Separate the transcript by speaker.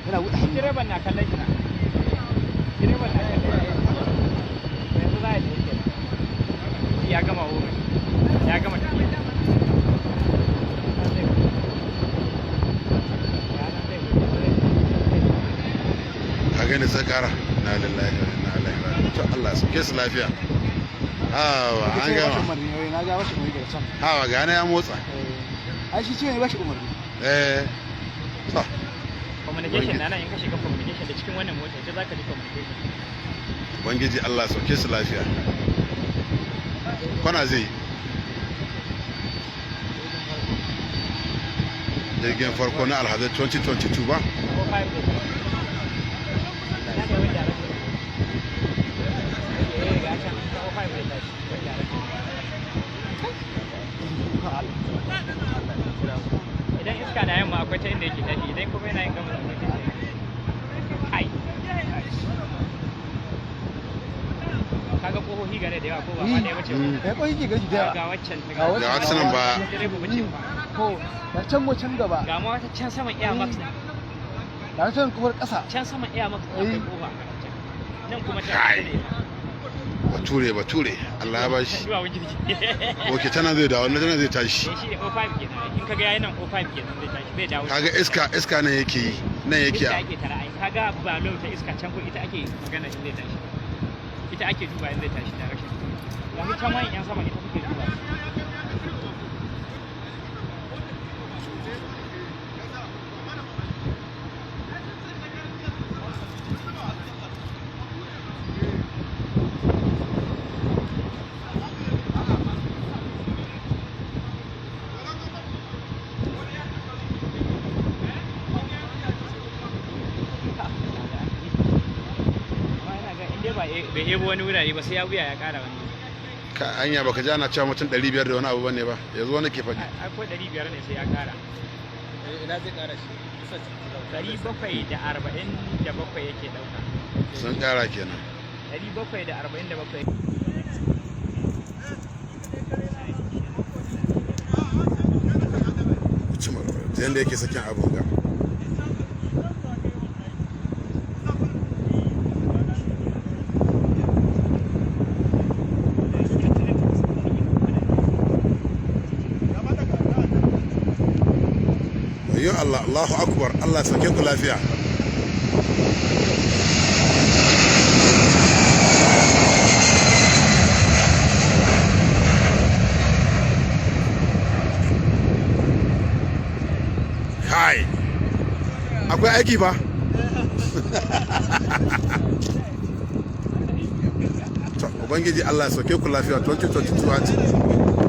Speaker 1: yana buɗe hannu.
Speaker 2: Direban na kallon shi na. Direban na kallon shi. Yanzu za a je kenan. Ya gama wurin. Ya gama tafiya.
Speaker 3: Ka gani sai kara. Na lillahi wa inna ilaihi raji'un. To Allah ya sauke su lafiya. Hawa an gama.
Speaker 1: Na ga bashi umarni daga can.
Speaker 3: Hawa ga ya motsa.
Speaker 1: Ai shi ce ne bashi umarni.
Speaker 3: To.
Speaker 2: Communication na nan in ka shiga communication da cikin wannan mota ita zaka ji communication.
Speaker 3: Ubangiji Allah ya sauke su lafiya. Kwana zai jirgin farko na Alhazan 2022 ba?
Speaker 2: Idan iska da yamma akwai ta inda yake tashi idan kuma yana yin gama da mutum kai kaga kohohi gare da yawa ko ba ma da yawa ce
Speaker 1: Ya koyi ki gaji da
Speaker 2: ga waccan
Speaker 1: ga
Speaker 3: waccan nan ba.
Speaker 2: direba bace ba
Speaker 1: ko da can mu can gaba.
Speaker 2: ga ma wata can saman air max din
Speaker 1: Da can kofar ƙasa.
Speaker 2: can saman air max din akwai kofa nan kuma ta
Speaker 3: Kai.
Speaker 2: ne
Speaker 3: Bature Allah ya bashi.
Speaker 2: zuwa wani jirgi
Speaker 3: Oke tana zai dawo, tana zai tashi.
Speaker 2: shi ne O5 kenan in kaga yayin nan O5 kenan zai tashi zai dawo
Speaker 3: Kaga iska nan yake yi, nan yake
Speaker 2: iska
Speaker 3: a.
Speaker 2: ake tara ai kaga ba lau ta iska can ko ita ake magana in zai tashi ita ake duba in zai tashi direction ga can wayan yan sama ita suke duba bai ebo wani wurare ba sai ya wuya ya kara wani
Speaker 3: Ka hanya baka ji ana cewa mutum 500 da wani abu bane ba. Yanzu wani ke faɗi.
Speaker 2: akwai 500 ne sai ya kara
Speaker 1: Ina zai ƙara shi.
Speaker 2: 747 yake dauka
Speaker 3: Sun ƙara kenan.
Speaker 2: 747
Speaker 3: Yanda yake sakin abun ga. Yo Allah, Allahu Akbar, Allah ya sauke ku lafiya. Kai, akwai aiki ba? Ubangiji Allah ya sauke ku lafiya 2022